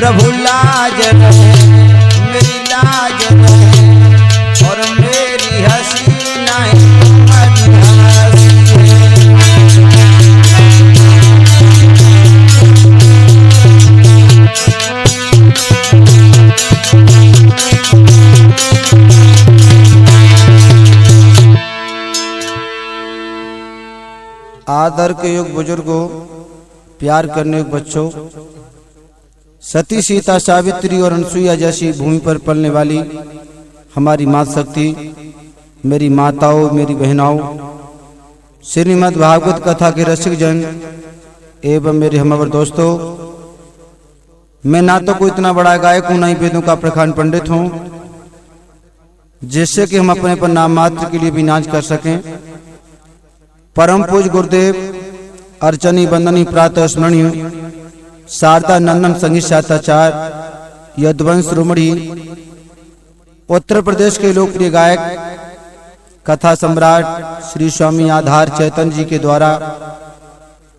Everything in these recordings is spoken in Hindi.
प्रभु लाज रहे, मेरी लाज रहे और मेरी हंसी नहीं तुम्हारी हंसी आदर के युग बुजुर्गों, प्यार करने युग बच्चों, सती सीता सावित्री और अनसुईया जैसी भूमि पर पलने वाली हमारी माता शक्ति, मेरी माताओं, मेरी बहनाओं, श्रीमद् भागवत कथा के रसिक जन एवं मेरे हमवर दोस्तों, मैं ना तो कोई इतना बड़ा गायक हूं, ना ही वेदों का प्रखान पंडित हूं जिससे कि हम अपने पर नाम मात्र के लिए भी नाच कर सकें। परम पूज गुरुदेव अर्चनी बंदनी प्रातः स्मरणीय शारदा नंदन संगीत शास्त्राचार्य यदुवंश रुमड़ी उत्तर प्रदेश के लोकप्रिय गायक कथा सम्राट श्री स्वामी आधार चैतन्य जी के द्वारा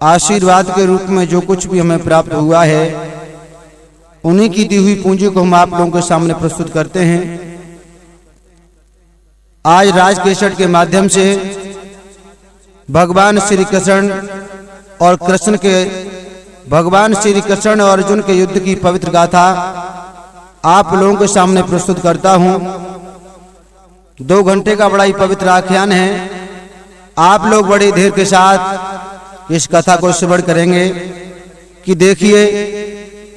आशीर्वाद के रूप में जो कुछ भी हमें प्राप्त हुआ है, उन्हीं की दी हुई पूंजी को हम आप लोगों के सामने प्रस्तुत करते हैं। आज राज केसट के माध्यम से भगवान श्री कृष्ण और अर्जुन के युद्ध की पवित्र गाथा आप लोगों के सामने प्रस्तुत करता हूं। 2 घंटे का बड़ा ही पवित्र आख्यान है। आप लोग बड़े धैर्य के साथ इस कथा को श्रवण करेंगे कि देखिए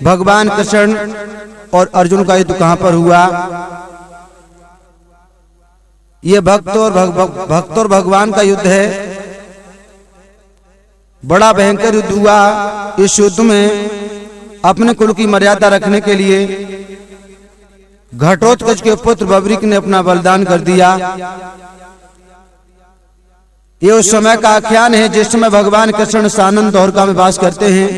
भगवान कृष्ण और अर्जुन का युद्ध कहां पर हुआ। यह भक्त और भगवान का युद्ध है। बड़ा भयंकर युद्ध हुआ। इस युद्ध में अपने कुल की मर्यादा रखने के लिए घटोत्कच के पुत्र बबरीक ने अपना बलिदान कर दिया। ये उस समय का आख्यान है जिस समय भगवान कृष्ण सानंद द्वारका में वास करते हैं।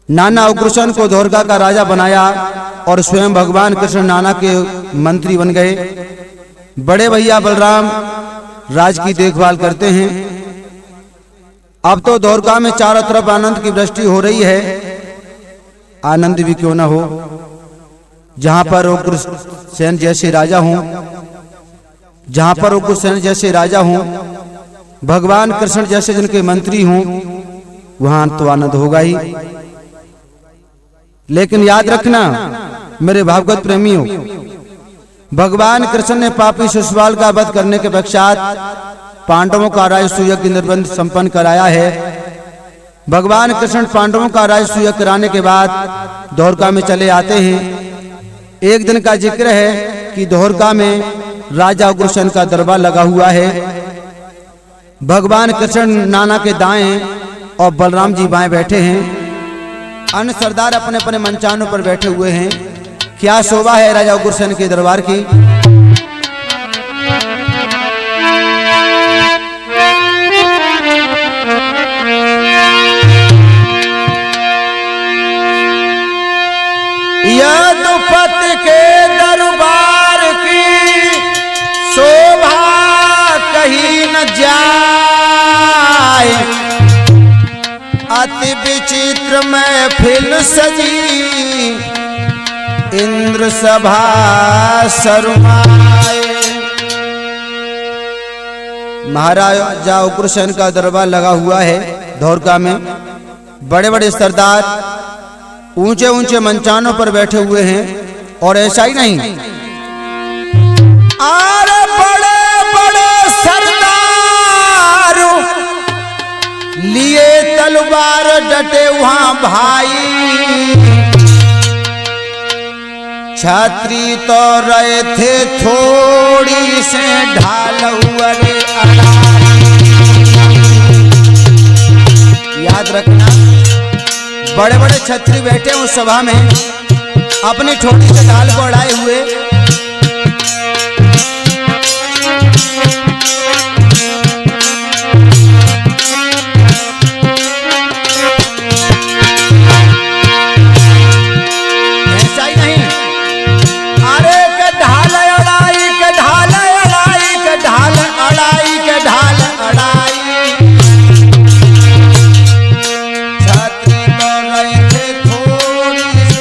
नाना उग्रसेन को द्वारका का राजा बनाया और स्वयं भगवान कृष्ण नाना के मंत्री बन गए। बड़े भैया बलराम राज की देखभाल करते हैं। अब तो द्वारका में चारों तरफ आनंद की वृष्टि हो रही है। आनंद भी क्यों ना हो, जहां पर उग्रसेन जैसे राजा हों, जहां पर उग्रसेन जैसे राजा हों, भगवान कृष्ण जैसे जिनके मंत्री हों, वहां तो आनंद होगा ही। लेकिन याद रखना मेरे भागवत प्रेमियों, भगवान कृष्ण ने पापी शिशुपाल का वध करने के पश्चात पांडवों का राजसूय यज्ञ निर्बंध संपन्न कराया है। भगवान कृष्ण पांडवों का राजसूय यज्ञ कराने के बाद द्वारका में चले आते हैं। एक दिन का जिक्र है कि द्वारका में राजा उग्रसेन का दरबार लगा हुआ है। भगवान कृष्ण नाना के दाएं और बलराम जी बाएं बैठे हैं। अन्य सरदार अपने अपने मंचानों पर बैठे हुए हैं। क्या शोभा है राजा उग्रसेन के दरबार की। यदुपति के दरबार की शोभा कहीं न जाए, अति विचित्र महफिल सजी इंद्र सभा शर्माए। महाराजा उग्रसेन का दरबार लगा हुआ है द्वारका में। बड़े बड़े सरदार ऊंचे ऊंचे मंचानों पर बैठे हुए हैं। और ऐसा ही नहीं, अरे बड़े बड़े सरदार लिए तलवार डटे वहां भाई। छात्री तो रहे थे थोड़ी से ढाल हुए। याद रखना बड़े बड़े छत्री बैठे उस सभा में अपनी छोटी से ढाल को अड़ाए हुए। ऐसा ही नहीं, अरे के ढाल अड़ाई, के ढाल अड़ाई, के ढाल अड़ाई, के ढाल अड़ाई। छात्री तो रहे थे थोड़ी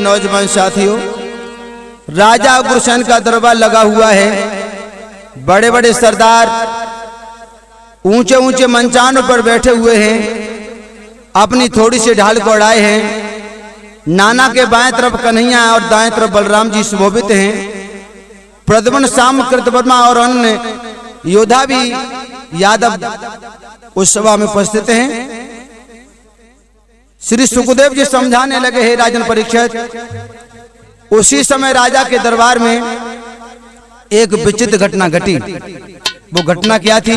नौजवान साथियों, राजा उग्रसेन का दरबार लगा हुआ है। बड़े बड़े सरदार ऊंचे ऊंचे मंचानों पर बैठे हुए हैं, अपनी थोड़ी सी ढाल को अड़ाए हैं। नाना के बाएं तरफ कन्हैया और दाएं तरफ बलराम जी सुशोभित हैं। प्रद्युम्न, साम, कृतवर्मा और अन्य योद्धा भी यादव उस सभा में उपस्थित हैं। श्री सुखदेव जी समझाने लगे, हे राजन परीक्षित, उसी समय राजा के दरबार में एक विचित्र घटना घटी। वो घटना क्या थी?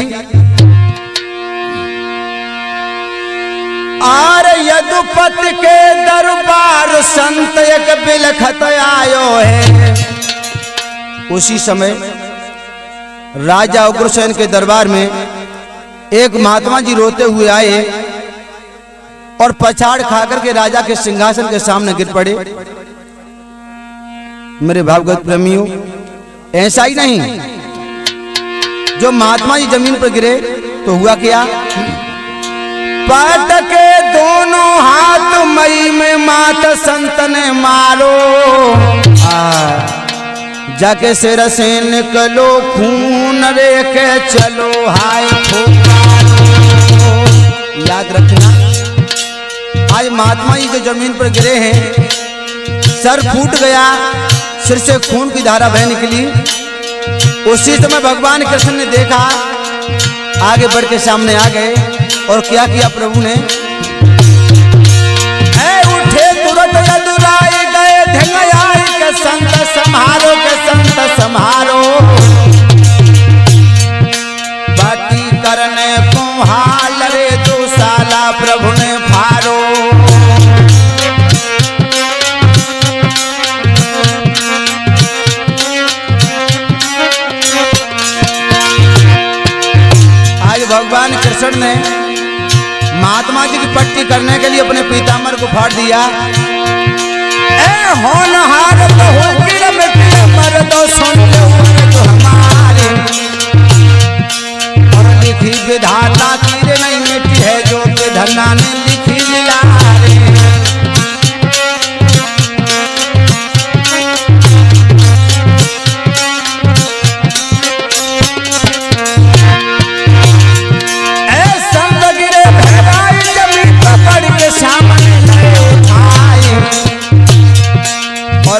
आर यदुपति के दरबार संत एक बिलखत आयो है। उसी समय राजा उग्रसेन के दरबार में एक महात्मा जी रोते हुए आए और पछाड़ खाकर के राजा के सिंहासन के सामने गिर पड़े। मेरे भावगत प्रेमियों, ऐसा ही नहीं, जो महात्मा जी जमीन पर गिरे तो हुआ क्या? पट के दोनों हाथ मई में मात संत ने मारो, जाके सिर से निकलो खून रे के चलो हाय फुकारो। याद रखना, आज महात्मा जी जो जमीन पर गिरे हैं, सर फूट गया, सिर से खून की धारा बह निकली। उसी समय भगवान कृष्ण ने देखा, आगे बढ़ के सामने आ गए और क्या किया प्रभु ने? उठे तुरंत यदुराई गए, ढंगाई के संत संहारो, के संत संहारो। बाटी करने को हाल रे दो साला प्रभु ने फारो। भगवान कृष्ण ने महात्मा जी की पट्टी करने के लिए अपने पीताम्बर को फाड़ दिया। ए होनहार तो हो गिर मिट्टी मर दो सुन लो तो हमारे, और लिखी विधाता तीर नहीं मिट्टी है जो विधना ने लिखी लीला रे।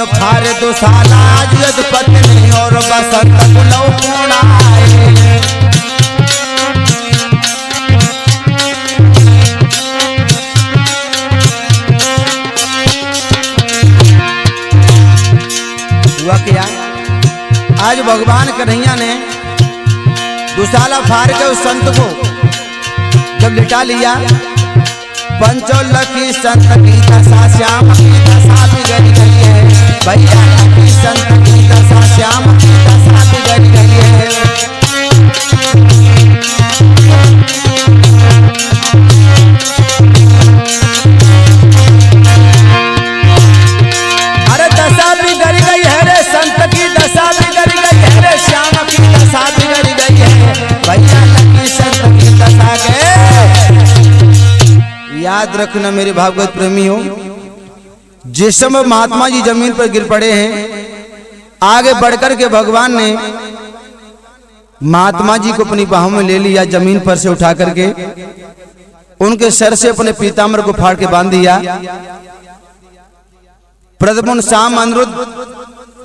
फारे दो साला यदुपति नहीं और बसंत बुलौ कोणाए। हुआ क्या? आज भगवान कन्हैया ने दुसाला फाड़ के उस संत को जब लिटा लिया, पंचोलखी संत की दशा श्याम की दशा बिगड़ गई है। भैया की संत की दशा श्याम की दशा बिगड़ गई है। अरे दशा बिगड़ गई है रे, संत की दशा बिगड़ गई है रे, श्याम की दशा बिगड़ गई है। भैया की संत की दशा के याद रखना मेरे भागवत प्रेमियों, जिस समय महात्मा जी जमीन पर गिर पड़े हैं, आगे बढ़कर के भगवान ने महात्मा जी को अपनी बाहों में ले लिया, जमीन पर से उठा करके उनके सर से अपने पीताम्बर को फाड़ के बांध दिया। प्रद्युम्न, साम, अनिरुद्ध,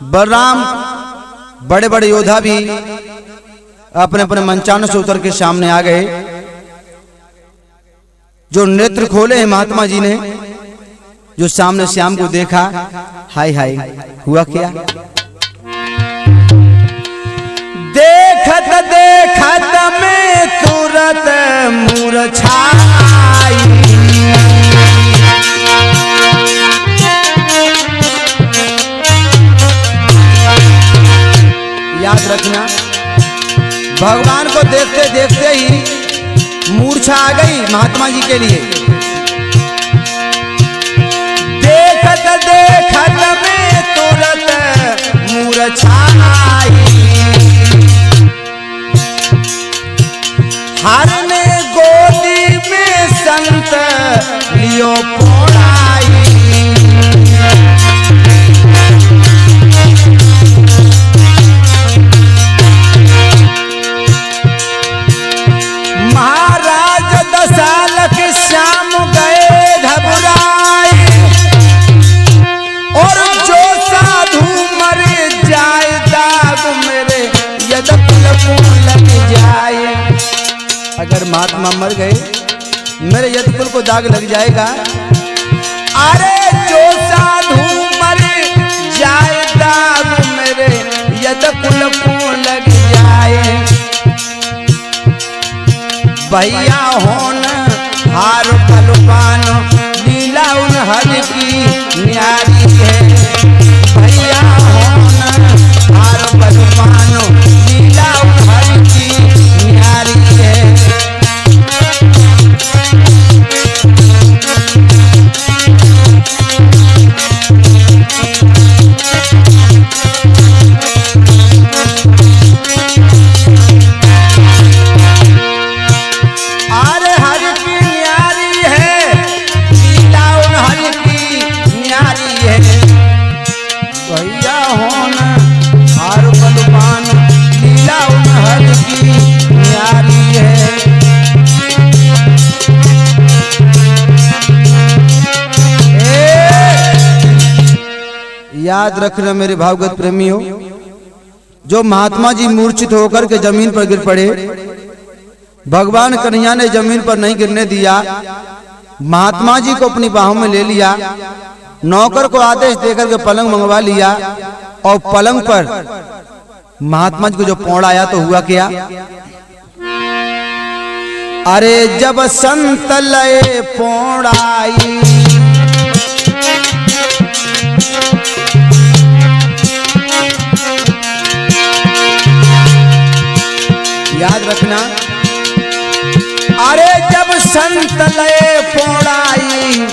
बलराम, बड़े बड़े योद्धा भी अपने अपने मंचानों से उतर के सामने आ गए। जो नेत्र खोले हैं महात्मा जी ने, जो सामने श्याम को देखा, हाय हाय, हुआ क्या? देखत देखत में तुरंत मूर्छाई, याद रखना, भगवान को देखते देखते ही मूर्छा आ गई महात्मा जी के लिए। देखत देखत में तुरंत मूर्छाई, हर ने गोदी में संत लियो पोड़ाई। महात्मा मर गए, मेरे यदकुल को दाग लग जाएगा। अरे जो साधु मर जाए दाग मेरे यदकुल को लग जाए। भैया होन हार बलवान लीला उन हरि की न्यारी है। भैया होन हार बलवान लीला उन हरि की न्यारी है। याद रखना मेरे भावगत प्रेमियों, जो महात्मा जी मूर्छित होकर के जमीन पर गिर पड़े, भगवान कन्हैया ने जमीन पर नहीं गिरने दिया, महात्मा जी को अपनी बाहों में ले लिया, नौकर को आदेश देकर के पलंग मंगवा लिया और पलंग पर महात्मा जी को जो पौड़ आया तो हुआ क्या? अरे जब संत लय पौड़ आई, याद रखना, अरे जब संत लय पौड़ाई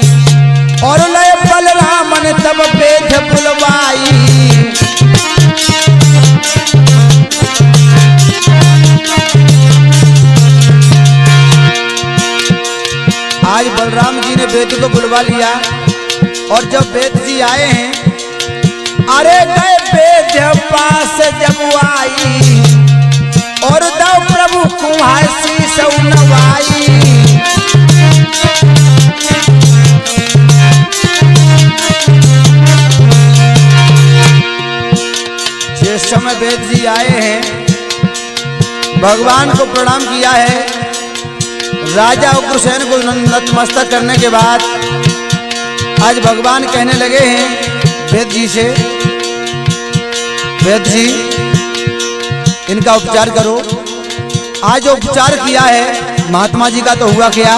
और लय बलराम ने तब वेद बुलवाई। आज बलराम जी ने वेद को बुलवा लिया और जब वेद जी आए हैं, अरे गए वेद पास जब आई और दो प्रभु कुहासी सौ नवाई। जिस समय वेद जी आए हैं, भगवान को प्रणाम किया है, राजा उग्रसेन को नतमस्तक करने के बाद आज भगवान कहने लगे हैं वेद जी से, वेद जी इनका उपचार करो। आज जो उपचार किया है महात्मा जी का तो हुआ क्या?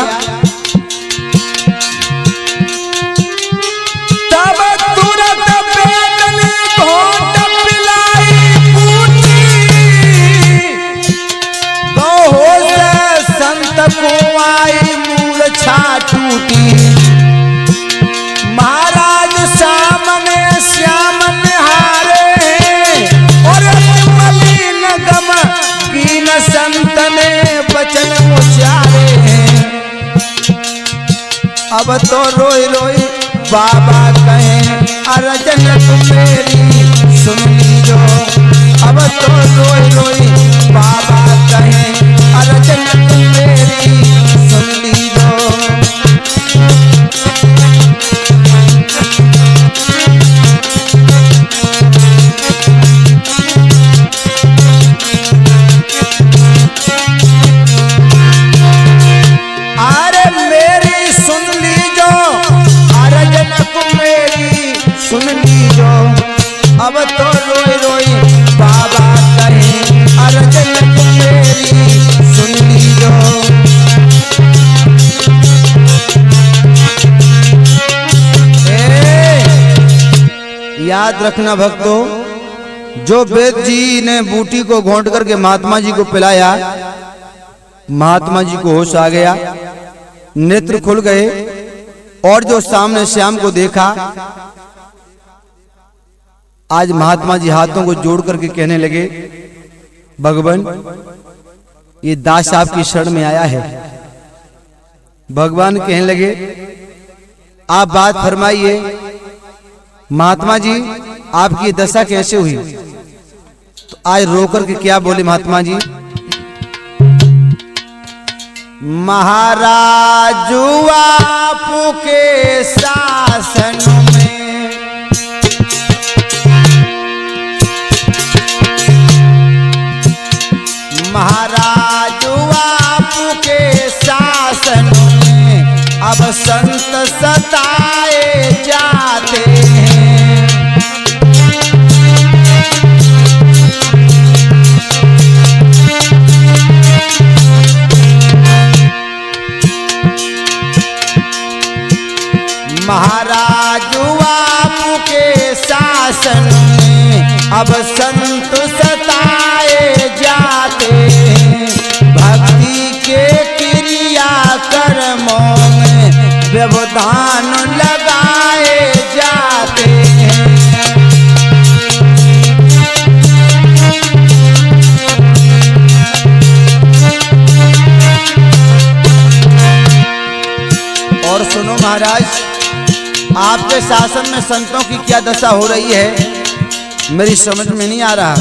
तब तुरंत वेद ने घोट पिलाई पूछी, बेहोश संत को आई मूर्छा टूटी। महाराज सामने श्याम निहारे और संत ने वचन उचारे हैं। अब तो रोई रोई बाबा कहें अर्जन तुम मेरी सुन लीजो। अब तो रोई रोई बाबा कहें अर्जन तुम मेरी सुन लीजो। अब तो रोई रोई बाबा कहें अर्जन तुम मेरी सुन लीजो। याद रखना भक्तों, जो वेद जी ने बूटी को घोंट करके महात्मा जी को पिलाया, महात्मा जी को होश आ गया, नेत्र खुल गए और जो सामने श्याम को देखा, आज महात्मा जी हाथों को जोड़ करके कहने लगे, भगवान ये दास आपकी शरण में आया है। भगवान कहने लगे, आप बात फरमाइए, महात्मा जी आपकी दशा कैसे हुई? तो आज रो करके क्या बोले महात्मा जी? महाराज आपके शासन में महाराज आपके संत सताए जाते हैं। महाराज आपके शासन में अब संत सताए जाते हैं। भक्ति के क्रिया कर्मों में व्यवधान लगाए जाते हैं। और सुनो महाराज, आपके शासन में संतों की क्या दशा हो रही है मेरी समझ में नहीं आ रहा।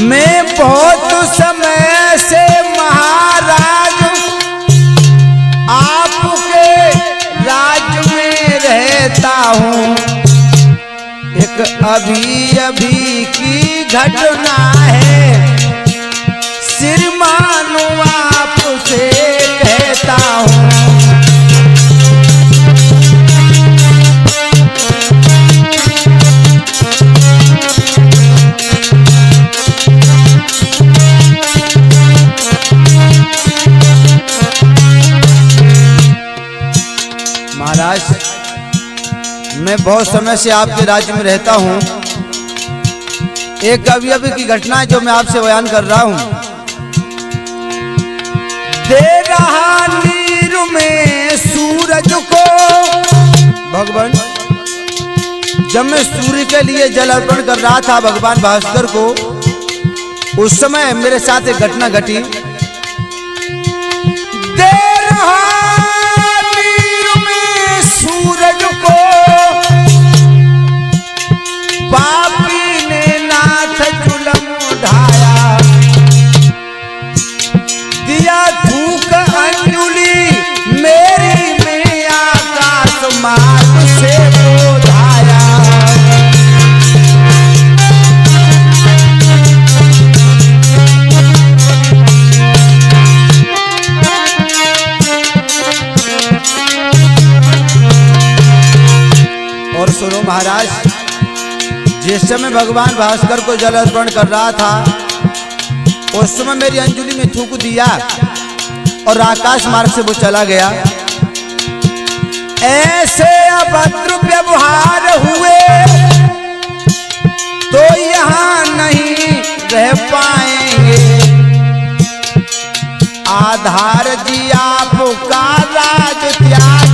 मैं बहुत समय से महाराज आपके राज में रहता हूँ। एक अभी अभी की घटना है, श्रीमान आपसे कहता हूँ। महाराज, मैं बहुत समय से आपके राज्य में रहता हूँ। एक अभी अभी की घटना है जो मैं आपसे बयान कर रहा हूँ। दे रहा नीर में सूरज को, भगवान जब मैं सूर्य के लिए जल अर्पण कर रहा था भगवान भास्कर को, उस समय मेरे साथ एक घटना घटी। दे रहा सूरज को पापी ने नाथ जुलम उठाया, दिया थूक अंजुलि मेरी में आकाश मार्ग से बोधाया। और सुनो महाराज, जिस समय भगवान भास्कर को जल अर्पण कर रहा था, उस समय मेरी अंजुलि में थूक दिया और आकाश मार्ग से वो चला गया। ऐसे अभद्र व्यवहार हुए तो यहाँ नहीं रह पाएंगे। आधार जी आपका राज त्याग,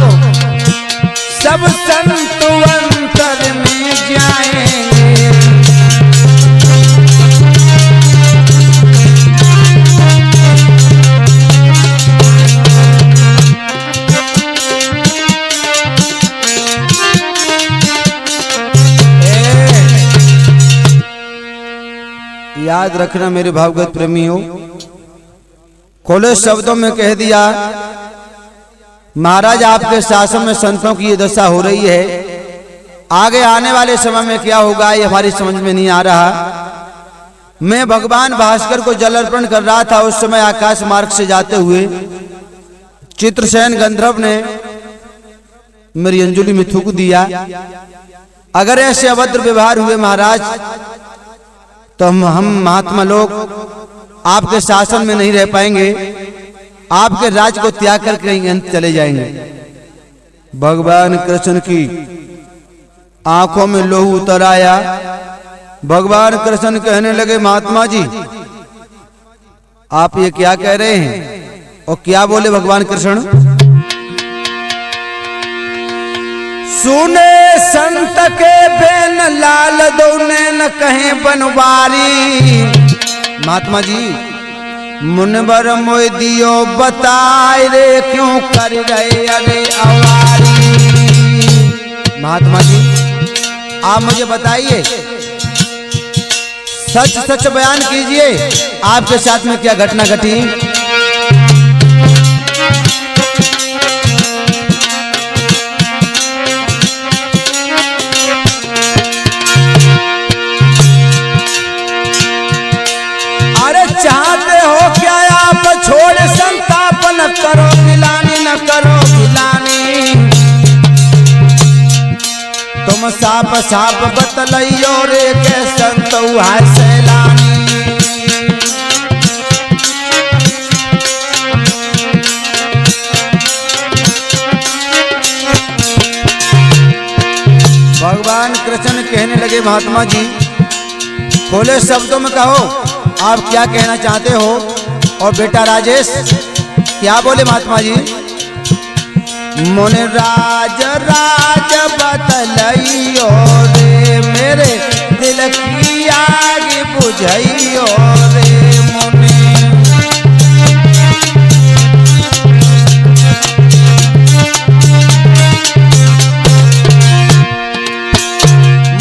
सब संत अंतर में जाएंगे। याद रखना मेरे भावगत प्रेमियों, खुले शब्दों में कह दिया महाराज आपके शासन में संतों की ये दशा हो रही है। आगे आने वाले समय में क्या होगा ये हमारी समझ में नहीं आ रहा। मैं भगवान भास्कर को जल अर्पण कर रहा था, उस समय आकाश मार्ग से जाते हुए चित्रसेन गंधर्व ने मेरी अंजुलि में थूक दिया। अगर ऐसे अभद्र व्यवहार हुए महाराज, तो हम महात्मा लोग आपके शासन में नहीं रह पाएंगे, आपके राज को त्याग कर कहीं अंत चले जाएंगे। भगवान कृष्ण की आंखों में लोहू उतर आया। भगवान कृष्ण कहने लगे, महात्मा जी आप ये क्या कह रहे हैं? और क्या बोले भगवान कृष्ण? सुने संत के बेन लाल दौने न कहे बनवारी। महात्मा जी मुनबर मोय दियो बताए रे, क्यों कर रहे अरे अवारी। महात्मा जी आप मुझे बताइए, सच सच बयान कीजिए, आपके साथ में क्या घटना घटी? चाहते हो क्या आप छोड़ संताप न करो, गिलानी न करो। तुम साफ साफ बतलइयो रे के संत है सैलानी। भगवान कृष्ण कहने लगे महात्मा जी खोले शब्दों में कहो आप क्या कहना चाहते हो। और बेटा राजेश क्या बोले महात्मा जी। मुनि राज राज बतलइयो रे मेरे दिल की आग बुझइयो रे मुनि।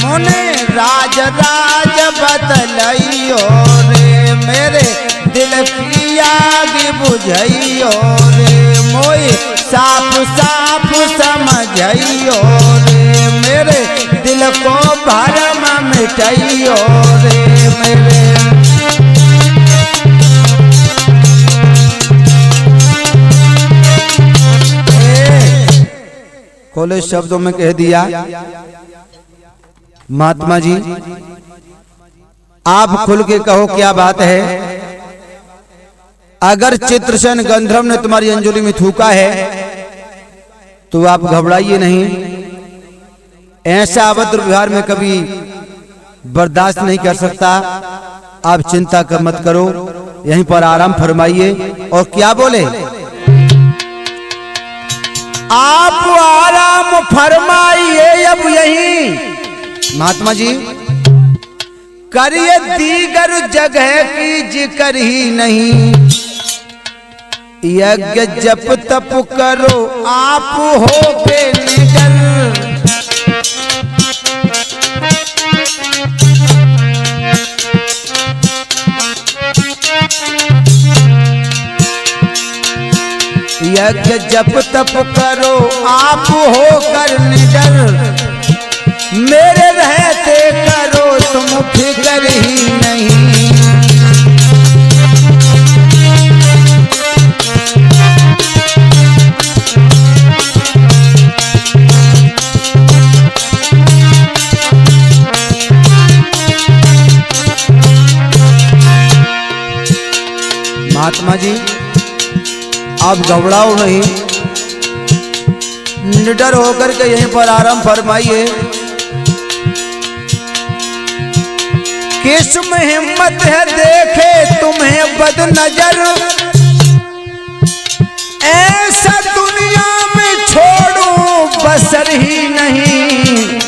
मुनि राज राज बतलइयो रे मेरे दिल की आग बुझइयो रे मोई साफ साफ समझइयो रे मेरे दिल को भरम मिटइयो रे मेरे। खोले शब्दों में कह दिया महात्मा जी आप खुल के कहो क्या बात है। अगर चित्रसेन गंधर्व ने तुम्हारी अंजलि में थूका है तो आप घबराइए नहीं। ऐसा अभद्र व्यवहार में कभी बर्दाश्त नहीं कर सकता। आप चिंता कर मत करो यहीं पर आराम फरमाइए। और क्या बोले आप आराम फरमाइए अब यहीं महात्मा जी करिए दीगर जगह की जिक्र ही नहीं। यज्ञ जप तप करो आप हो के निडर। यज्ञ जप तप करो आप हो कर निडर। मेरे रहते करो तुम फिक्र ही नहीं। महात्मा जी आप घबराओ नहीं निडर होकर के यहीं पर आराम फरमाइए। किस्म हिम्मत है देखे तुम्हें बद नजर। ऐसा दुनिया में छोड़ूं बसर ही नहीं।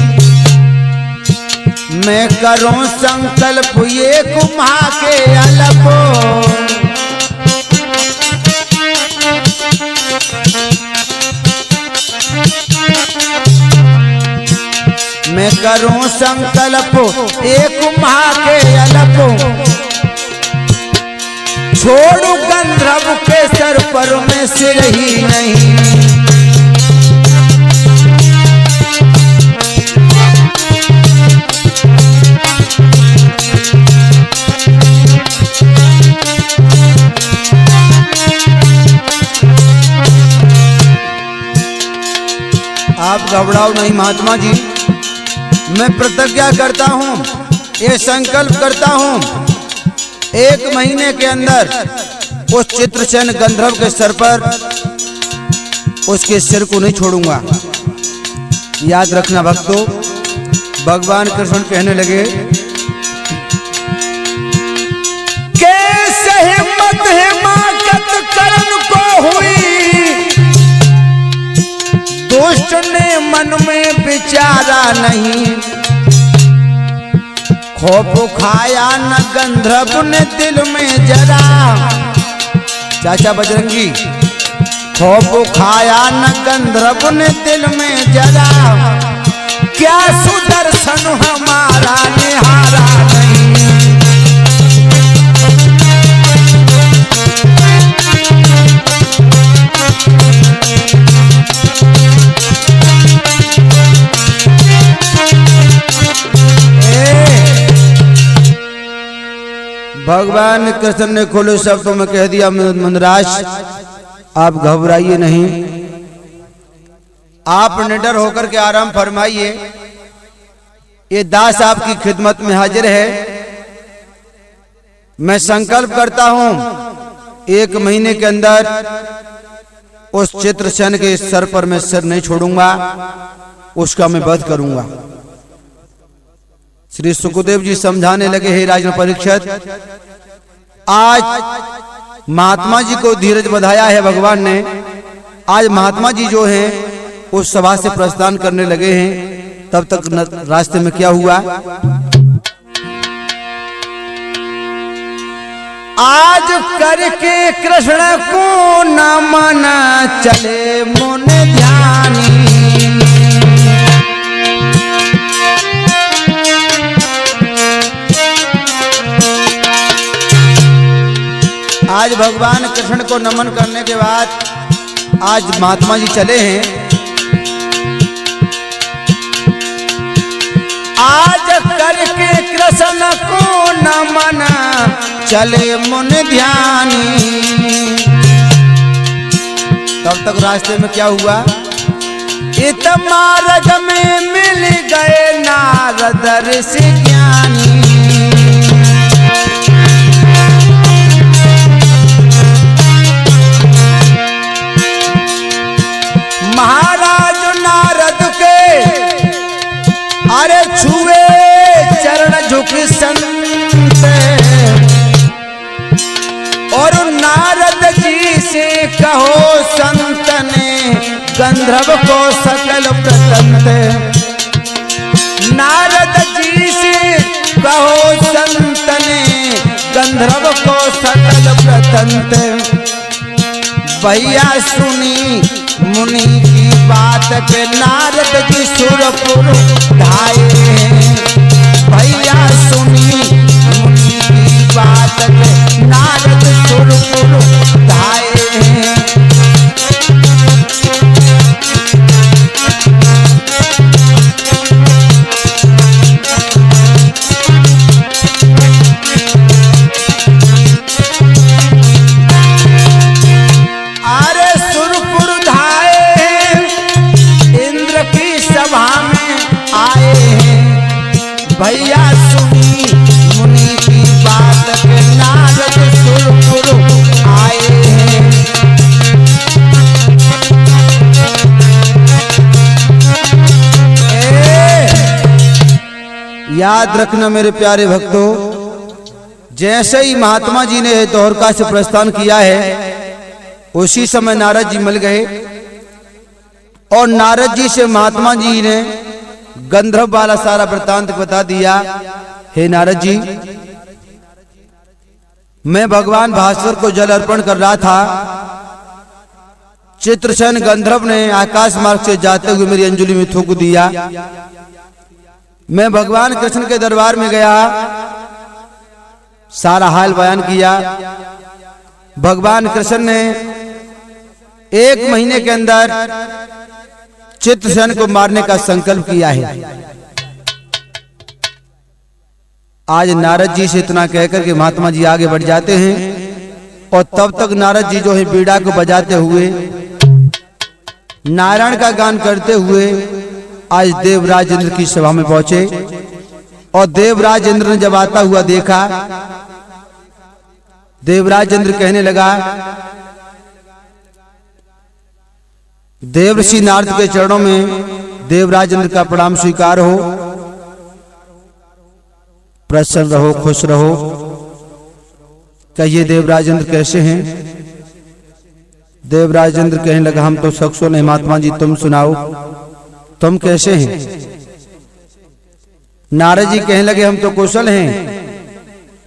मैं करूं संकल्प ये कुम्हा के अलपो। मैं करूं संकल्प एक माह के अलपो। छोड़ू गंधर्व के सर पर में सिर ही नहीं। आप घबराओ नहीं महात्मा जी मैं प्रतिज्ञा करता हूं ये संकल्प करता हूं 1 महीने के अंदर उस चित्रसेन गंधर्व के सर पर उसके सिर को नहीं छोड़ूंगा। याद रखना भक्तों। भगवान कृष्ण कहने लगे कैसे हिम्मत हिमाकत करण को हुई। दुष्ट ने मन में विचारा नहीं। खौफ खाया न गंधर्व ने दिल में जरा। चाचा बजरंगी खौफ खाया न गंधर्व ने दिल में जरा। क्या सुदर्शन हमारा निहारा नहीं। भगवान कृष्ण ने खुले शब्दों में कह दिया मंदराज आप घबराइए नहीं। आप निडर होकर के आराम फरमाइए। ये दास आपकी खिदमत में हाजिर है। मैं संकल्प करता हूं 1 महीने के अंदर उस चित्रसेन के सर पर मैं सिर नहीं छोड़ूंगा, उसका मैं वध करूंगा। श्री सुखदेव जी समझाने लगे, हे राजन परीक्षित, आज महात्मा जी को धीरज बधाया है भगवान ने। आज महात्मा जी जो हैं उस सभा से प्रस्थान करने लगे हैं। तब तक रास्ते में क्या हुआ? आज करके कृष्ण को नमन चले मन ध्यानी। आज भगवान कृष्ण को नमन करने के बाद आज महात्मा जी चले हैं। आज करके कृष्ण को नमन चले मन ध्यानी। तब तक रास्ते में क्या हुआ? इत मार्ग में मिल गए नारद ऋषि ज्ञानी। महाराज नारद के अरे छुए चरण झुक संत, और नारद जी से कहो संत ने गंधर्व को सकल प्रतंत। नारद जी से कहो संत ने गंधर्व को सकल प्रतंत। भैया सुनी मुनि की बात के नारद जी सुरपुर ढाए हैं। भैया सुनी मुनि की बात के नारद सुरपुर ढाए हैं। भैया सुनी मुनि की बात के नारद सुरपुर आए हैं। याद रखना मेरे प्यारे भक्तों, जैसे ही महात्मा जी ने द्वारका से प्रस्थान किया है उसी समय नारद जी मिल गए, और नारद जी से महात्मा जी ने गंधर्व वाला सारा वृत्तांत बता दिया। हे नारद जी, मैं भगवान भास्कर को जल अर्पण कर रहा था। चित्रसेन गंधर्व ने आकाश मार्ग से जाते हुए मेरी अंजलि में थूक दिया। मैं भगवान कृष्ण के दरबार में गया, सारा हाल बयान किया। भगवान कृष्ण ने 1 महीने के अंदर चित्रसेन को मारने का संकल्प किया है। आज नारद जी से इतना कहकर के महात्मा जी आगे बढ़ जाते हैं, और तब तक नारद जी जो है बीड़ा को बजाते हुए नारायण का गान करते हुए आज देवराज इंद्र की सभा में पहुंचे। और देवराज इंद्र ने जब आता हुआ देखा, देवराज इंद्र कहने लगा, देवर्षि नारद के चरणों में देवराज इंद्र का प्रणाम स्वीकार हो। प्रसन्न रहो, खुश रहो। कहिए देवराज इंद्र कैसे हैं? देवराज इंद्र कहने लगा, हम तो सकुशल हैं महात्मा जी, तुम सुनाओ तुम कैसे हैं? नारद जी कहने लगे, हम तो कुशल हैं,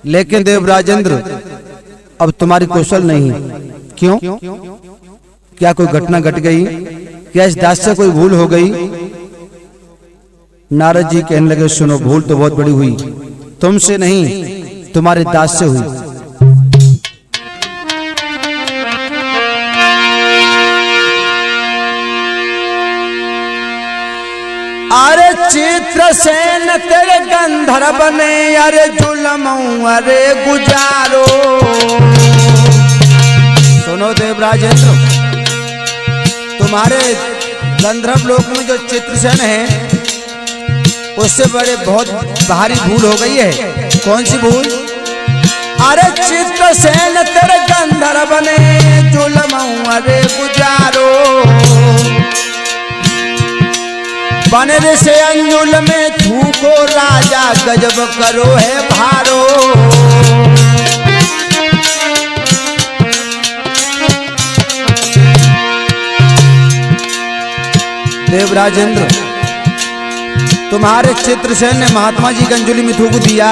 लेकिन देवराज इंद्र अब तुम्हारी कुशल नहीं। क्यों? क्या कोई घटना घट गई? क्या इस दास से कोई भूल हो गई? नारद जी कहने लगे, सुनो, भूल तो बहुत बड़ी हुई, तुमसे नहीं तुम्हारे दास से हुई। अरे चित्रसेन तेरे गंधर्व ने अरे जुलमऊ अरे गुजारो। सुनो देवराज इंद्र, तुम्हारे गंधर्व लोक में जो चित्रसेन है उससे बड़े बहुत भारी भूल हो गई है। कौन सी भूल? अरे चित्रसेन तेरे गंधर्व ने जुल्म अरे गुजारो, बने से अंजुल में थूको राजा गजब करो है भारो। देवराजेंद्र, तुम्हारे चित्रसेन ने महात्मा जी की अंजुली में थूक दिया।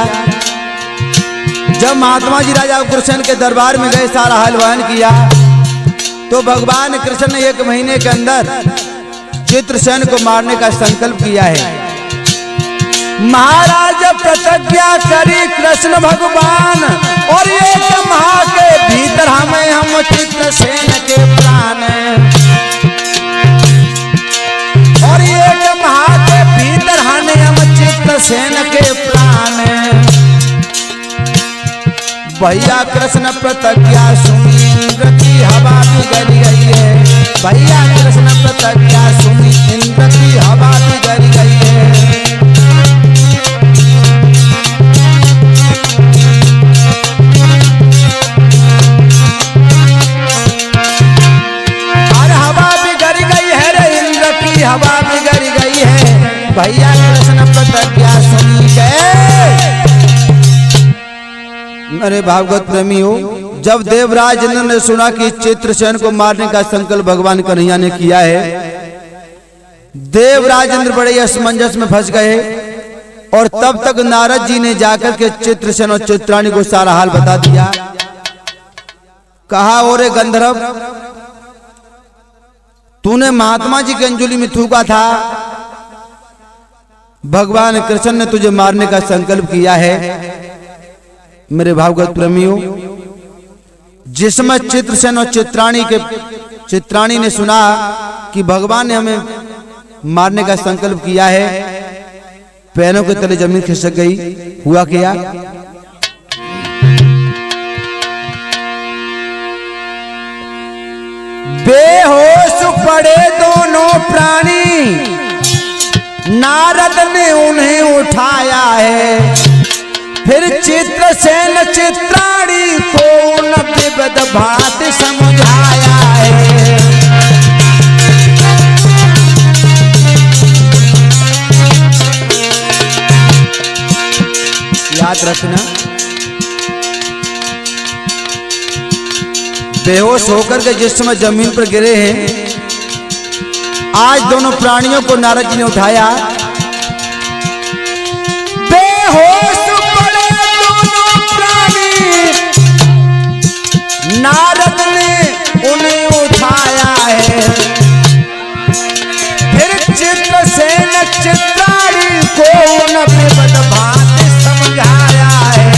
जब महात्मा जी राजा उग्रसेन के दरबार में गए, सारा हाल बयान किया, तो भगवान कृष्ण ने 1 महीने के अंदर चित्रसेन को मारने का संकल्प किया है। महाराज प्रतिज्ञा करी कृष्ण भगवान, और 1 माह के भीतर हमें हम चित्रसेन के प्राण, और 1 माह के भीतर हमें हम चित्रसेन के प्राण। भैया कृष्ण प्रतिज्ञा सुनी इंद्र की हवा बिगड़ गई है। भैया कृष्ण प्रतिज्ञा सुनी इंद्र की हवा बिगड़ गई है। अरे हवा बिगड़ गई है रे, इंद्र की हवा बिगड़ गई है। भैया कृष्ण प्रतिज्ञा सुनी गए। अरे भागवत प्रेमी हो, जब देवराज इंद्र ने सुना कि चित्रसेन को मारने का संकल्प भगवान कन्हैया ने किया है, देवराज इंद्र बड़े असमंजस में फंस गए। और तब तक नारद जी ने जाकर के चित्रसेन और चित्राणी को सारा हाल बता दिया। कहा, ओरे गंधर्व, तूने महात्मा जी की अंजुली में थूका था, भगवान कृष्ण ने तुझे मारने का संकल्प किया है। मेरे भागवत प्रेमियों, जिसमें चित्रसेन और चित्राणी ने सुना कि भगवान ने हमें मारने का संकल्प किया है, पैरों के तले जमीन खिसक गई। हुआ क्या? बेहोश पड़े दोनों प्राणी, नारद ने उन्हें उठाया है। फिर चित्रसेन चित्राणी को न विविध भांति समझाया है। याद रखना, बेहोश होकर के जिस समय जमीन पर गिरे हैं, आज दोनों प्राणियों को नारद जी ने उठाया। बेहोश नारद ने उन्हें उठाया है। फिर चित्रसेन चित्राणी को न विविध भांति समझाया है।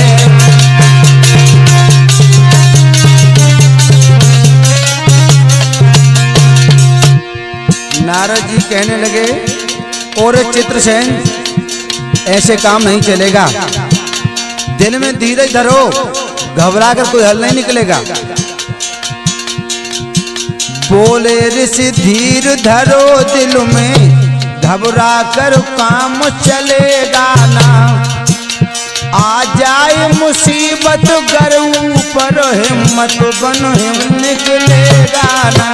नारद जी कहने लगे, और चित्रसेन, ऐसे काम नहीं चलेगा। दिल में धीरज धरो, घबरा कर कोई हल नहीं निकलेगा। बोले ऋषि धीर धरो, दिल में घबरा कर काम चलेगा ना। आ जाए मुसीबत गर ऊपर, हिम्मत बन हिम निकलेगा ना।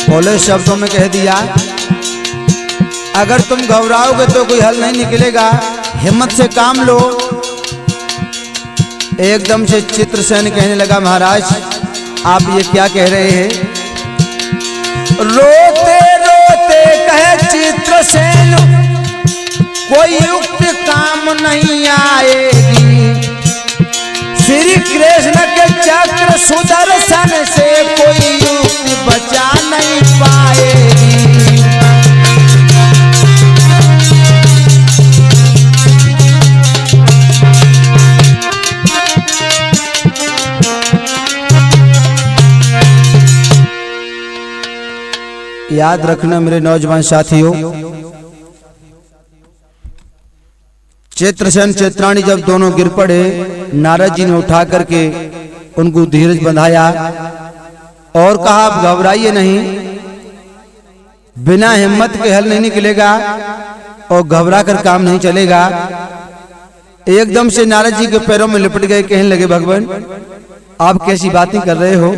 बोले शब्दों में कह दिया, अगर तुम घबराओगे तो कोई हल नहीं निकलेगा, हिम्मत से काम लो। एकदम से चित्रसेन कहने लगा, महाराज आप ये क्या कह रहे हैं? रोते रोते कहे चित्रसेन, कोई युक्त काम नहीं आएगी। श्री कृष्ण के चक्र सुदर्शन से कोई युक्ति बचा नहीं पाएगी। याद रखना मेरे नौजवान साथियों, चित्रसेन चित्राणी जब दोनों गिर पड़े, नारद जी ने उठा करके उनको धीरज बंधाया और कहा आप घबराइए नहीं, बिना हिम्मत के हल नहीं निकलेगा और घबरा कर काम नहीं चलेगा। एकदम से नारद जी के पैरों में लिपट गए, कहने लगे भगवान आप कैसी बातें कर रहे हो?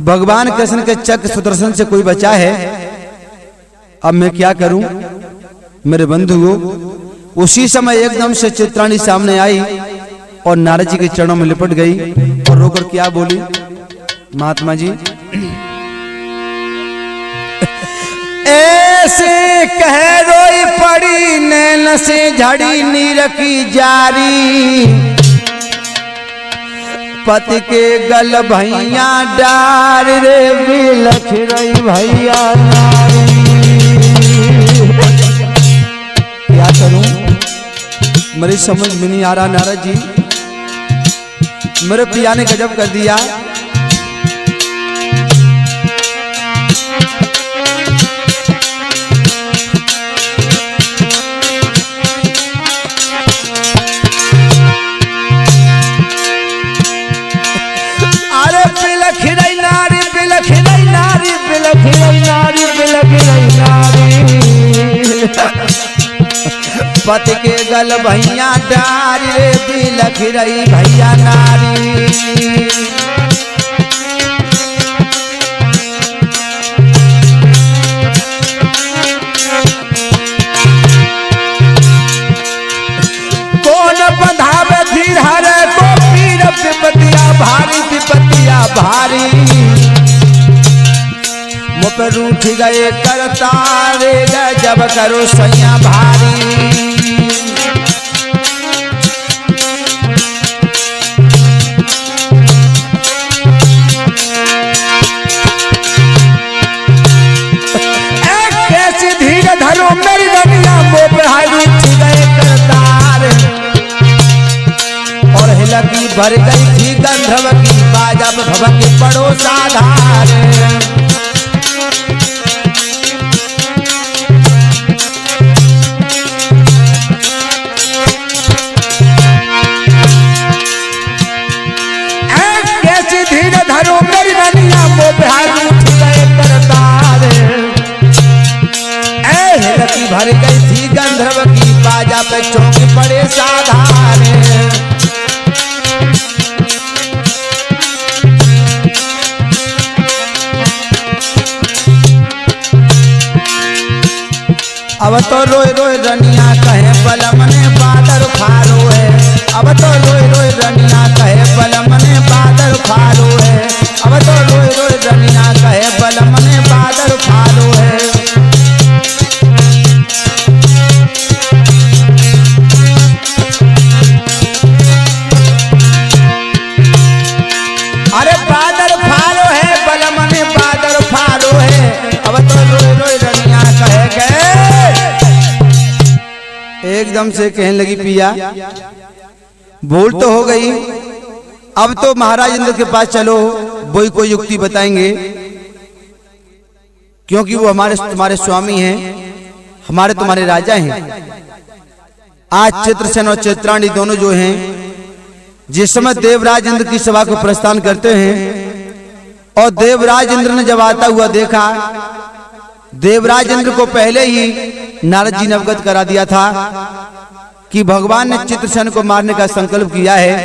भगवान कृष्ण के चक्र सुदर्शन से कोई बचा है? अब मैं क्या करूं मेरे बंधुओं? उसी समय एकदम से चित्राणी सामने आई और नारद जी के चरणों में लिपट गई और रोकर क्या बोली, महात्मा जी ऐसे कह रोई पड़ी नैन से झड़ी नीर की जारी, पति के गल भैया डार रे बिलख रही भैया नारी। क्या करूं मेरी समझ में नहीं आ रहा नारद जी, मेरे पिया ने गजब कर दिया। अरे बिलख रही नारी, बिलख रही नारी, बिलख रही नारी, बिलख रही नारी, पति के गल भैया डारी रे बिलख रही भैया नारी। कौन बंधावे धीर हरे को पीर विपतिया भारी, विपतिया भारी, मुँह पे रूठ गए करतारे जब करो सैया भारी। कैसी धीरे धरो मेरी रनिया, मुँह पे हाय रूठ गए करतार और हिलकी भर गई थी गंधर्व की बाजा भवन के पड़ोसा धार। कैसी धीरे धरो मेरी रनिया, मुँह पे हाय रूठ गए करतार, हिलकी भर गई थी गंधर्व की बाजा पे चौक पड़े साधारे। अब तो रोए रोए रनिया कहे बलम ने बादल फारो है, अब तो रोए रोए रनिया कहे बलम ने बादल फारो है, अब तो रोए रोए रनिया कहे बलम ने बादल फारो है। अरे बादल फारो है, बलम ने बादल फारो है, अब तो रोए रोए रनिया कहे गए। एकदम से कहने लगी पिया भूल तो हो गई, अब तो महाराज इंद्र के पास चलो, वही कोई युक्ति बताएंगे, क्योंकि वो हमारे तुम्हारे स्वामी हैं, हमारे तुम्हारे राजा हैं। आज चित्रसेन और चित्राणी दोनों जो हैं, जिस समय देवराज इंद्र की सभा को प्रस्थान करते हैं और देवराज इंद्र ने जब आता हुआ देखा, देवराज इंद्र को पहले ही नारद जी ने अवगत करा दिया था कि भगवान ने चित्रसेन को मारने का संकल्प किया है।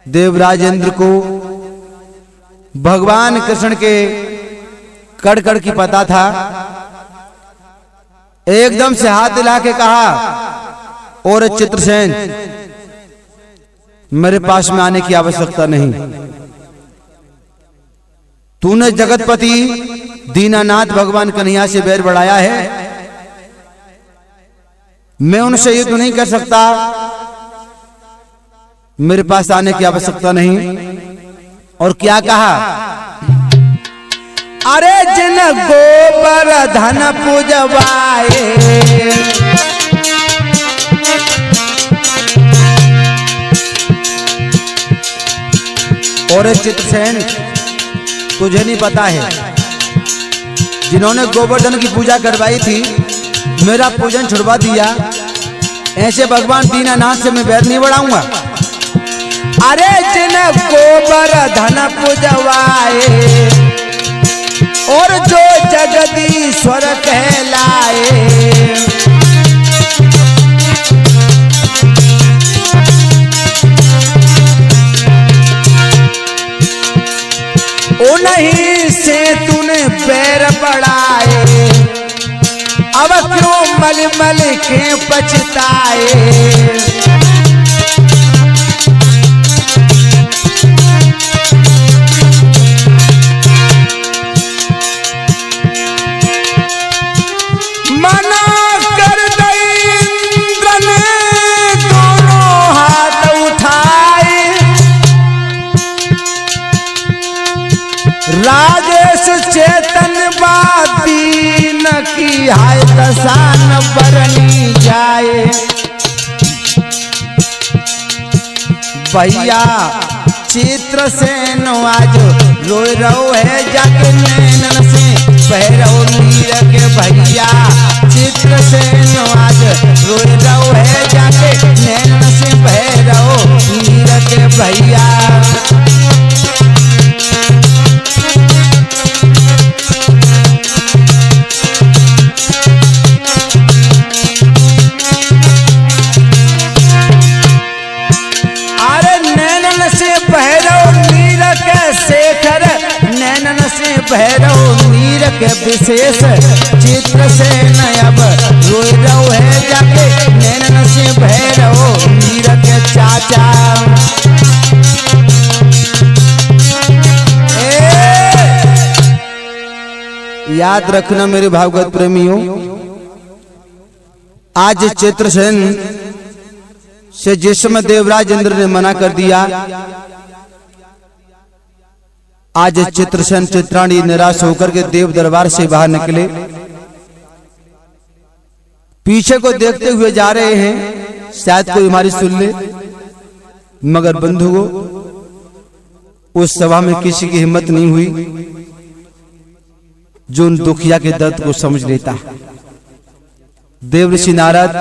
देवराज इंद्र को भगवान कृष्ण के कड़ की पता था। एकदम से हाथ हिला के कहा, और चित्रसेन मेरे पास में आने की आवश्यकता नहीं, तूने जगतपति दीनानाथ भगवान कन्हैया से बैर बढ़ाया है, मैं उनसे युद्ध नहीं कर सकता, मेरे पास आने की आवश्यकता नहीं। और क्या कहा, अरे जिन गोबर धन पूजवाए, और चित्रसेन तुझे नहीं पता है, जिन्होंने गोवर्धन की पूजा करवाई थी, मेरा पूजन छुड़वा दिया, ऐसे भगवान दीनानाथ से मैं बैर नहीं बढ़ाऊंगा। अरे जिन गोबर धन पूजवाए और जो जगदीश्वर कहलाए, उन्हीं से तूने पैर बढ़ाए, अब क्यों मल मल के पछताए। मना कर दई इंद्र ने दोनों हाथ उठाए, राजेश चेतन बाती न की हाय दसान बरनी जाए। भैया चित्रसेन आज रोए रो है जाके नैनन से बहरो नीर के। भैया चित्रसेन आज रोए रो है जाके नैनन से बहरो नीर के। भैया शेखर नैनन से भैरव नीर के विशेष चित्रसेन अब रोए रो है जाके नैनन से भैरव नीर के चाचा। याद रखना मेरे भागवत प्रेमियों, आज चित्रसेन से जिस समय देवराज इंद्र ने मना कर दिया, आज चित्रसेन चित्राणी निराश होकर के देव दरबार से बाहर निकले, पीछे को देखते हुए जा रहे हैं, शायद कोई हमारी सुन ले। मगर बंधुओं, उस सभा में किसी की हिम्मत नहीं हुई जो उन दुखिया के दर्द को समझ लेता। देवऋषि नारद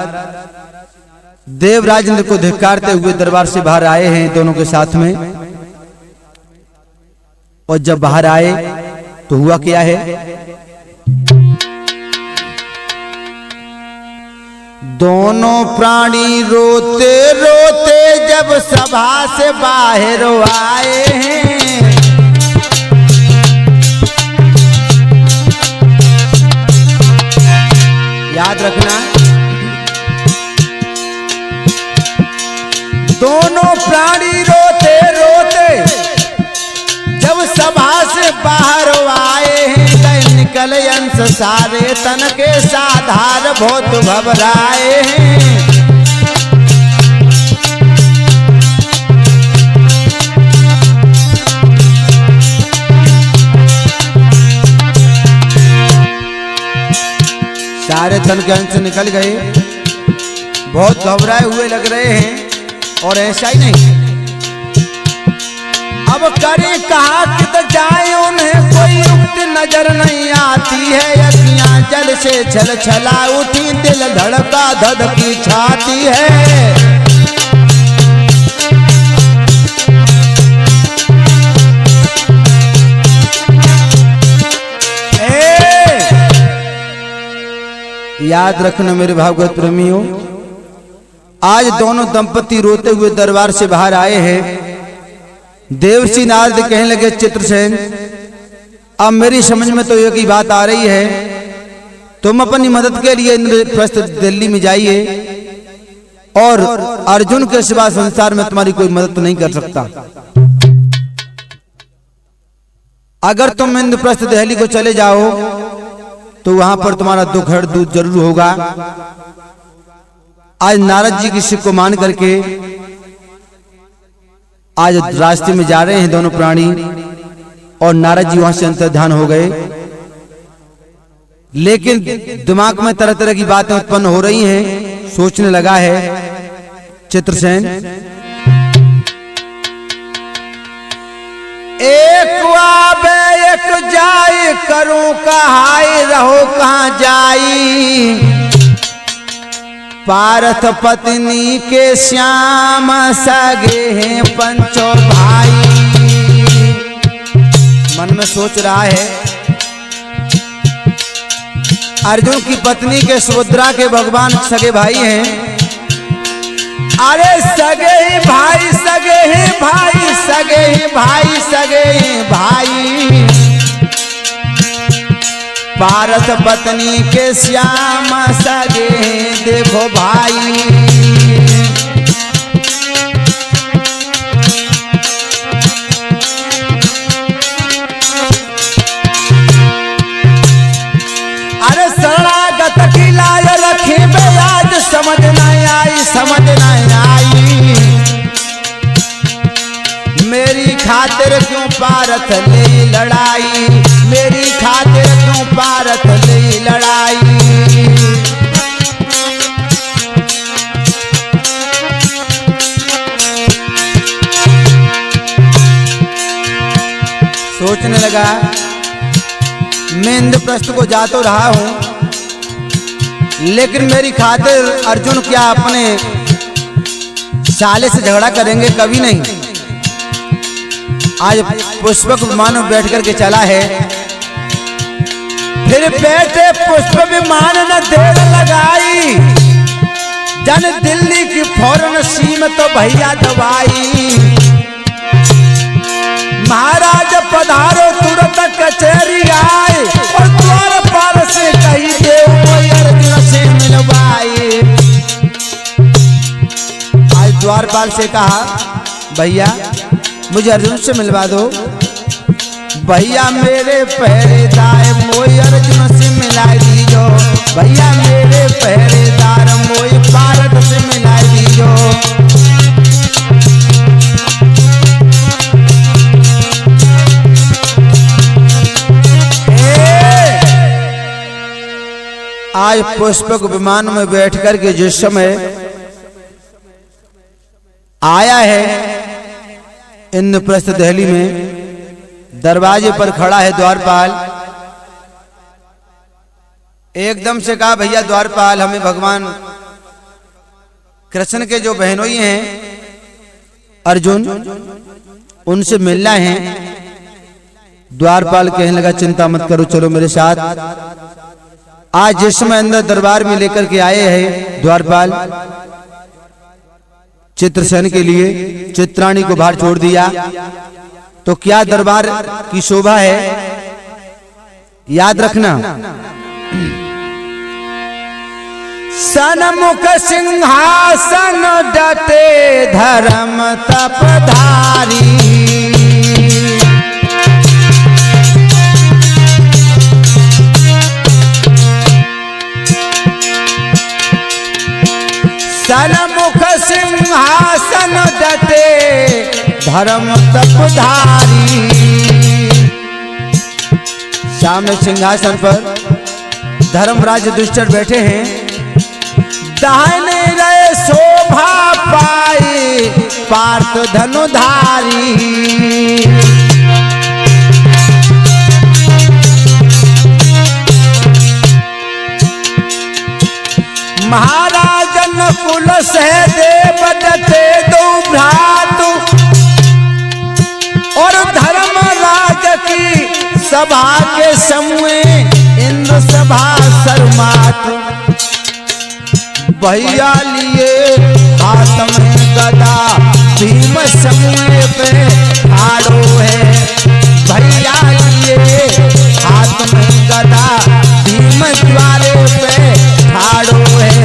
देवराज इंद्र को धिक्कारते हुए दरबार से बाहर आए हैं दोनों के साथ में। और जब बाहर आए तो हुआ क्या है, दोनों प्राणी रोते रोते जब सभा से बाहर आए हैं। याद रखना, दोनों प्राणी रोते रोते जब सभा से बाहर आए हैं, निकल अंश सारे तन के साधार बहुत घबराए हैं। सारे तन के अंश निकल गए, बहुत घबराए हुए लग रहे हैं। और ऐसा ही नहीं, अब करे कहा कि तो जाए, उन्हें कोई युक्ति नजर नहीं आती है। अखियां जल से छल छला उठी, दिल धड़का धड़की छाती है। याद रखना मेरे भागवत प्रेमियों, आज दोनों दंपति रोते हुए दरबार से बाहर आए हैं। देवऋषि नारद कहने लगे, चित्रसेन अब मेरी समझ में तो एक ही बात आ रही है, तुम अपनी मदद के लिए इंद्रप्रस्थ दिल्ली में जाइए और अर्जुन के सिवा संसार में तुम्हारी कोई मदद नहीं कर सकता। अगर तुम इंद्रप्रस्थ दिल्ली को चले जाओ तो वहां पर तुम्हारा दुख हर दूर जरूर होगा। आज नारद जी की शिव को मान करके आज रास्ते में जा रहे हैं दोनों प्राणी, और नारद जी वहां से अंतर्धान हो गए। लेकिन दिमाग में तरह तरह की बातें उत्पन्न हो रही हैं। सोचने लगा है चित्रसेन, एक आवे एक जाए, करूं कहाय रहो कहां जाई। पार्थ पत्नी के श्याम सगे हैं पंचों भाई। मन में सोच रहा है अर्जुन की पत्नी के सुभद्रा के भगवान सगे भाई हैं। अरे सगे ही भाई, सगे ही भाई, सगे ही भाई, सगे ही भाई। पार्थ पत्नी के श्याम सगे देखो भाई। अरे शरणागत की लाज रखे बेयाज, समझ नहीं आई, समझ नहीं आई। मेरी खातिर क्यों पारथ ले लड़ाई, मेरी खातिर क्यों पारथ ले लड़ाई। सोचने लगा मैं इंद्रप्रस्थ को जा तो रहा हूं, लेकिन मेरी खातिर अर्जुन क्या अपने साले से झगड़ा करेंगे? कभी नहीं। आज पुष्पक विमान में बैठ करके चला है, फिर बैठे पुष्प विमान न देर लगाई। जन दिल्ली की फौरन सीम तो भैया दवाई। महाराज पधारो तुरंत कचहरी आए, और द्वारपाल से कही देव अर्जुन से मिलवाए। आज द्वारपाल से कहा भैया मुझे अर्जुन से मिलवा दो। भैया मेरे पहरेदार मोई अर्जुन से मिला दीजो। भैया मेरे पहरेदार मोई पारथ से मिला दीजो। आज पुष्पक विमान में बैठकर के जिस समय आया है इंद्रप्रस्थ दिल्ली में, दरवाजे पर खड़ा है द्वारपाल। एकदम से कहा भैया द्वारपाल हमें भगवान कृष्ण के जो बहनोई हैं अर्जुन, उनसे मिलना है। द्वारपाल कहने लगा चिंता मत करो, चलो मेरे साथ। आज जिस समय अंदर दरबार में लेकर के आए हैं द्वारपाल चित्रसेन के लिए, चित्राणी को बाहर छोड़ दिया, तो क्या दरबार की शोभा है, याद रखना। सनमुख सिंहासन डटे धर्म तपधारी। सनमुख सिंहासन डटे धर्म तपधारी। सामने सिंहासन पर धर्मराज युधिष्ठिर बैठे हैं। दाहिने रहे शोभा पाई पार्थ धनुधारी। महाराजन कुल सहदेव डटे दो भ्रातु, और धर्मराज की सभा के समूह इंद्र सभा सरमात। भैया लिए हाथ में गदा भीम समूह पे ठाड़ो है। भैया लिए हाथ में गदा भीम द्वारे पे ठाड़ो है।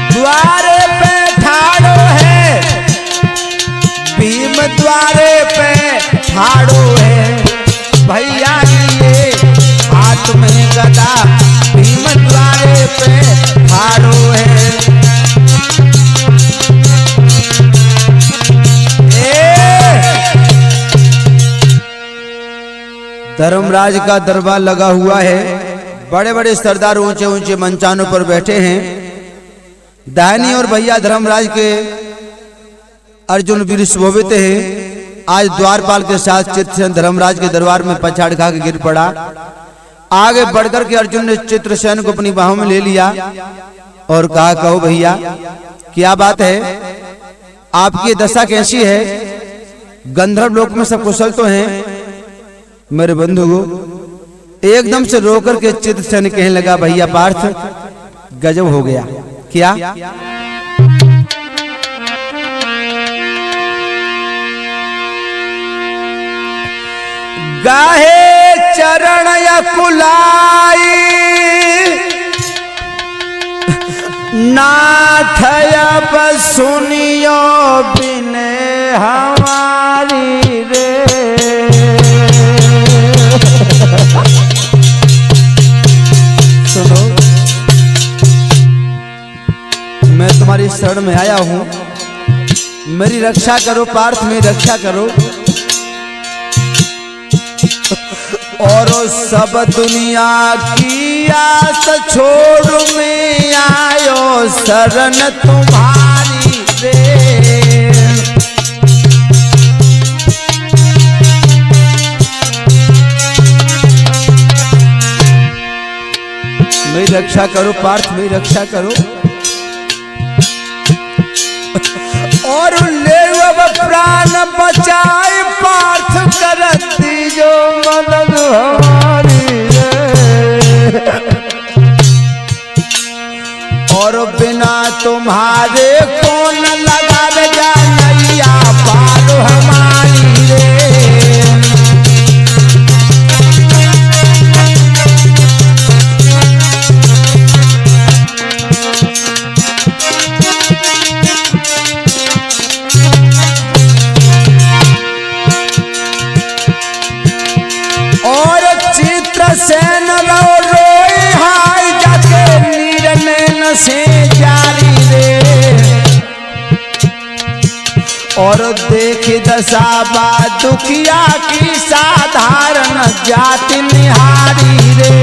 द्वारे पे ठाड़ो है, भीम द्वारे पे ठाड़ो है। भैया लिए हाथ में गदा भीम द्वारे पे ठाड़ो है। धर्मराज का दरबार लगा हुआ है, बड़े बड़े सरदार ऊंचे ऊंचे मंचानों पर बैठे हैं। दाहिनी और भैया धर्मराज के अर्जुन वीर शोभित है। आज द्वारपाल के साथ चित्रसेन धर्मराज के दरबार में पछाड़ खा के गिर पड़ा। आगे बढ़कर के अर्जुन ने चित्रसेन को अपनी बाहों में ले लिया और कहा, कहो भैया क्या बात है, आपकी दशा कैसी है? गंधर्व लोक में सब कुशल तो हैं? मेरे बंधु को एकदम से रोकर के चित्रसेन कहने लगा, भैया पार्थ गजब हो गया। क्या? गाहे चरण यकुलाई नाथयब सुनियो बिने हमारी रे। सुनो, मैं तुम्हारी शरण में आया हूं, मेरी रक्षा करो पार्थ, मेरी रक्षा करो। और सब दुनिया की आस छोड़ में आयो शरण तुम्हारी रे। मेरी रक्षा करो पार्थ, मेरी रक्षा करो। और ले अब प्राण बचाए पार्थ करती जो मदद हमारी रे। और बिना तुम्हारे कौन लगावेगा नैया पार हमारी रे। चित्रसेन रोए हाय जाके नीर से जारी रे। और देख दशा बा दुखिया की साधारण जाति निहारी रे।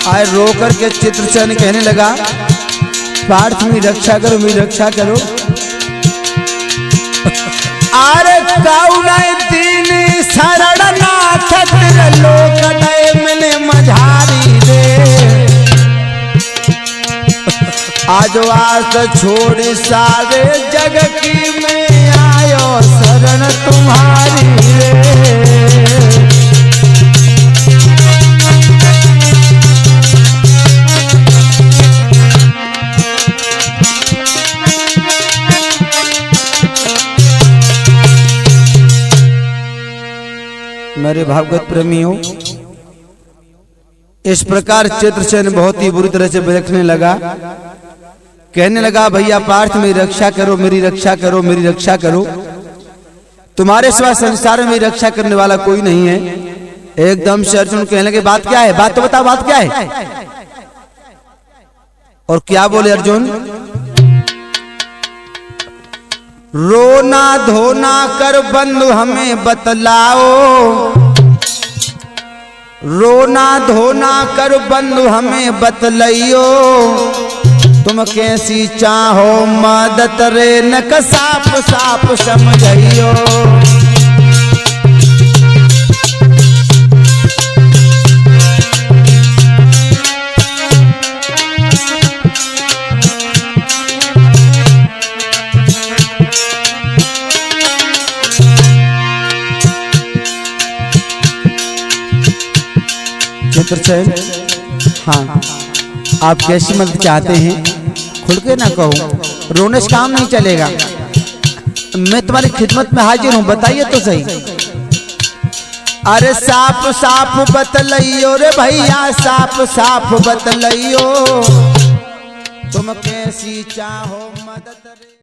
आए रो करके चित्रसेन कहने लगा, पार्थ मेरी रक्षा करो, मेरी रक्षा करो। अरे कौन दीन शरण नाथ तेरे लोक दय मिले मझारी रे। आज आस छोड़ सारे जग की में आयो शरण तुम्हारी रे। मेरे भागवत प्रेमियों, इस प्रकार चित्रसेन बहुत ही बुरी तरह से बिलखने लगा। कहने लगा, भैया पार्थ मेरी रक्षा करो, मेरी रक्षा करो, मेरी रक्षा करो। तुम्हारे सिवा संसार में मेरी रक्षा करने वाला कोई नहीं है। एकदम से अर्जुन कहने लगे, बात क्या है? बात तो बताओ, बात क्या है? और क्या बोले अर्जुन? रोना धोना कर बंधु हमें बतलाओ, रोना धोना कर बंधु हमें बतलाइयो। तुम कैसी चाहो मदद रे नक साफ साफ समझियो। चित्रसेन, हाँ आप कैसी मदद चाहते हैं? खुल के ना कहो, रोने से काम नहीं चलेगा। मैं तुम्हारी खिदमत में हाजिर हूं, बताइए तो सही। अरे साफ साफ बतलाइयो रे भैया, साफ साफ बतलाइयो। तुम कैसी चाहो मदद रे।